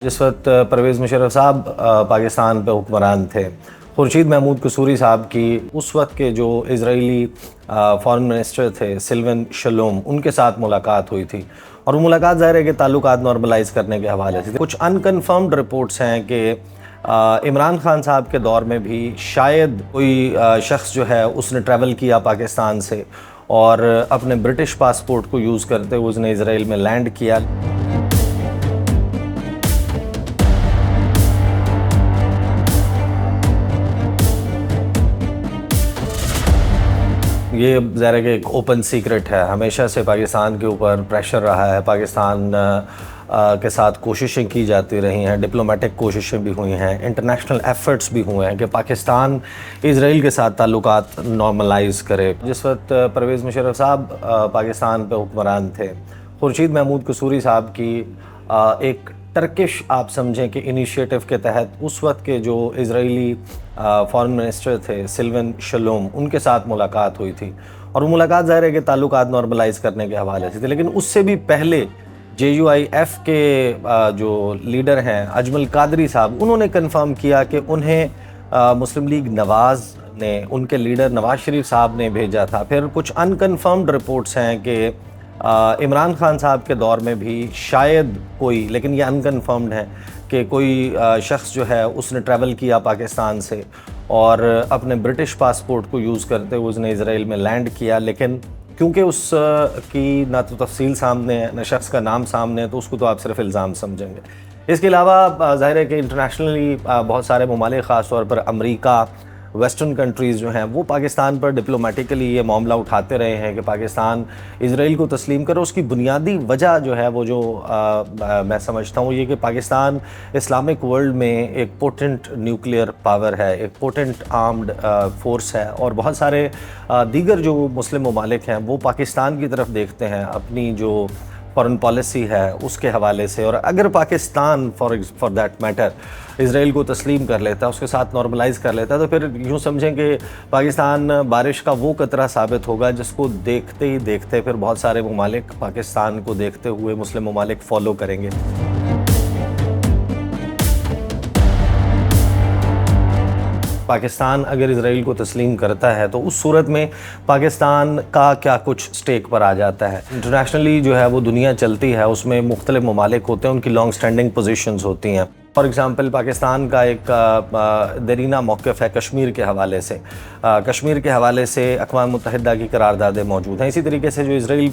جس وقت پرویز مشرف صاحب پاکستان پہ حکمران تھے، خورشید محمود قصوری صاحب کی اس وقت کے جو اسرائیلی فارن منسٹر تھے سلون شلوم، ان کے ساتھ ملاقات ہوئی تھی، اور وہ ملاقات ظاہر ہے کہ تعلقات نارملائز کرنے کے حوالے سے کچھ انکنفرمڈ رپورٹس ہیں کہ عمران خان صاحب کے دور میں بھی شاید کوئی شخص جو ہے اس نے ٹریول کیا پاکستان سے اور اپنے برٹش پاسپورٹ کو یوز کرتے ہوئے اس نے اسرائیل میں لینڈ کیا۔ یہ ظاہر ہے کہ ایک اوپن سیکرٹ ہے، ہمیشہ سے پاکستان کے اوپر پریشر رہا ہے، پاکستان کے ساتھ کوششیں کی جاتی رہی ہیں، ڈپلومیٹک کوششیں بھی ہوئی ہیں، انٹرنیشنل ایفرٹس بھی ہوئے ہیں کہ پاکستان اسرائیل کے ساتھ تعلقات نارملائز کرے۔ جس وقت پرویز مشرف صاحب پاکستان پہ حکمران تھے، خورشید محمود قصوری صاحب کی ایک ٹرکش آپ سمجھیں کہ انیشیٹو کے تحت اس وقت کے جو اسرائیلی فارن منسٹر تھے سلون شلوم، ان کے ساتھ ملاقات ہوئی تھی، اور وہ ملاقات ظاہر ہے کہ تعلقات نارملائز کرنے کے حوالے سے تھی، لیکن اس سے بھی پہلے JUIF کے جو لیڈر ہیں اجمل قادری صاحب، انہوں نے کنفرم کیا کہ انہیں مسلم لیگ نواز نے، ان کے لیڈر نواز شریف صاحب نے بھیجا تھا۔ پھر کچھ انکنفرمڈ رپورٹس ہیں کہ عمران خان صاحب کے دور میں بھی شاید کوئی، لیکن یہ انکنفرمڈ ہے کہ کوئی شخص جو ہے اس نے ٹریول کیا پاکستان سے اور اپنے برٹش پاسپورٹ کو یوز کرتے ہوئے اس نے اسرائیل میں لینڈ کیا، لیکن کیونکہ اس کی نہ تو تفصیل سامنے ہے نہ شخص کا نام سامنے ہے، تو اس کو تو آپ صرف الزام سمجھیں گے۔ اس کے علاوہ ظاہر ہے کہ انٹرنیشنلی بہت سارے ممالک، خاص طور پر امریکہ، ویسٹرن کنٹریز جو ہیں، وہ پاکستان پر ڈپلومیٹیکلی یہ معاملہ اٹھاتے رہے ہیں کہ پاکستان اسرائیل کو تسلیم کرے۔ اس کی بنیادی وجہ جو ہے وہ جو میں سمجھتا ہوں یہ کہ پاکستان اسلامک ورلڈ میں ایک پوٹنٹ نیوکلیئر پاور ہے، ایک پوٹنٹ آرمڈ فورس ہے، اور بہت سارے دیگر جو مسلم ممالک ہیں وہ پاکستان کی طرف دیکھتے ہیں اپنی جو فارن پالیسی ہے اس کے حوالے سے، اور اگر پاکستان فار دیٹ میٹر اسرائیل کو تسلیم کر لیتا ہے، اس کے ساتھ نارملائز کر لیتا ہے، تو پھر یوں سمجھیں کہ پاکستان بارش کا وہ قطرہ ثابت ہوگا جس کو دیکھتے ہی دیکھتے پھر بہت سارے ممالک پاکستان کو دیکھتے ہوئے مسلم ممالک فالو کریں گے۔ پاکستان اگر اسرائیل کو تسلیم کرتا ہے تو اس صورت میں پاکستان کا کیا کچھ سٹیک پر آ جاتا ہے۔ انٹرنیشنلی جو ہے وہ دنیا چلتی ہے، اس میں مختلف ممالک ہوتے ہیں، ان کی لانگ سٹینڈنگ پوزیشنز ہوتی ہیں۔ فار ایگزامپل پاکستان کا ایک دیرینہ موقف ہے کشمیر کے حوالے سے، کشمیر کے حوالے سے اقوام متحدہ کی قراردادیں موجود ہیں، اسی طریقے سے جو اسرائیل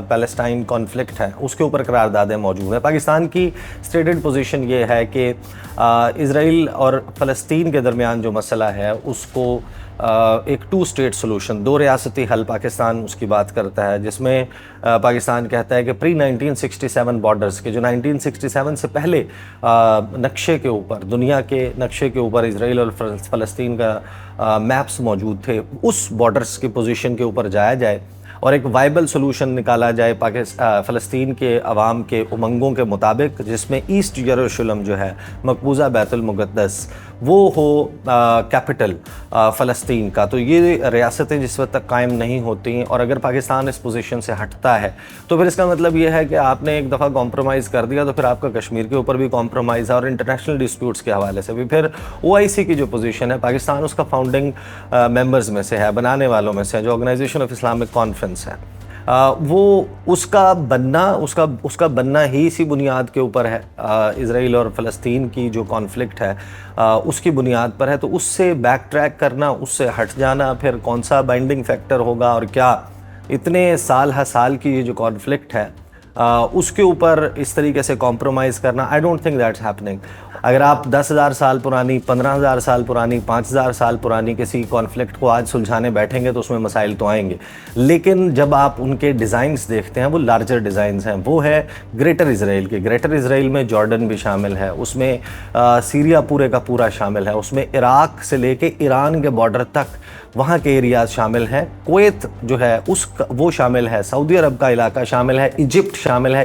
پیلسٹائن کانفلکٹ ہے اس کے اوپر قراردادیں موجود ہیں۔ پاکستان کی اسٹیٹڈ پوزیشن یہ ہے کہ اسرائیل اور فلسطین کے درمیان جو مسئلہ ہے اس کو ایک 2 اسٹیٹ سولوشن، 2 ریاستی حل پاکستان اس کی بات کرتا ہے، جس میں پاکستان کہتا ہے کہ پری 1967 بارڈرز کے جو 1967 سے پہلے نقشے کے اوپر، دنیا کے نقشے کے اوپر اسرائیل اور فلسطین کا میپس موجود تھے، اس بارڈرز کی پوزیشن کے اوپر جایا جائے اور ایک وائبل سولوشن نکالا جائے فلسطین کے عوام کے امنگوں کے مطابق، جس میں ایسٹ یروشلم جو ہے مقبوضہ بیت المقدس وہ ہو کیپٹل فلسطین کا۔ تو یہ ریاستیں جس وقت تک قائم نہیں ہوتی، اور اگر پاکستان اس پوزیشن سے ہٹتا ہے تو پھر اس کا مطلب یہ ہے کہ آپ نے ایک دفعہ کمپرومائز کر دیا تو پھر آپ کا کشمیر کے اوپر بھی کمپرومائز ہے، اور انٹرنیشنل ڈسپیوٹس کے حوالے سے بھی پھر OIC کی جو پوزیشن ہے، پاکستان اس کا فاؤنڈنگ ممبرز میں سے ہے، بنانے والوں میں سے ہے، جو آرگنائزیشن آف اسلامک کانفرنس ہے، وہ اس کا بننا ہی اسی بنیاد کے اوپر ہے، اسرائیل اور فلسطین کی جو کانفلکٹ ہے اس کی بنیاد پر ہے۔ تو اس سے بیک ٹریک کرنا، اس سے ہٹ جانا، پھر کون سا بائنڈنگ فیکٹر ہوگا اور کیا اتنے سال ہر سال کی یہ جو کانفلکٹ ہے اس کے اوپر اس طریقے سے کمپرومائز کرنا، I don't think that's happening. اگر آپ 10,000 سال پرانی، 15,000 سال پرانی، 5,000 سال پرانی کسی کانفلکٹ کو آج سلجھانے بیٹھیں گے تو اس میں مسائل تو آئیں گے، لیکن جب آپ ان کے ڈیزائنز دیکھتے ہیں وہ لارجر ڈیزائنز ہیں، وہ ہے گریٹر اسرائیل کے۔ گریٹر اسرائیل میں جارڈن بھی شامل ہے، اس میں سیریا پورے کا پورا شامل ہے، اس میں عراق سے لے کے ایران کے بارڈر تک وہاں کے ایریاز شامل ہیں، کویت جو ہے وہ شامل ہے، سعودی عرب کا علاقہ شامل ہے، ایجپٹ شامل ہے۔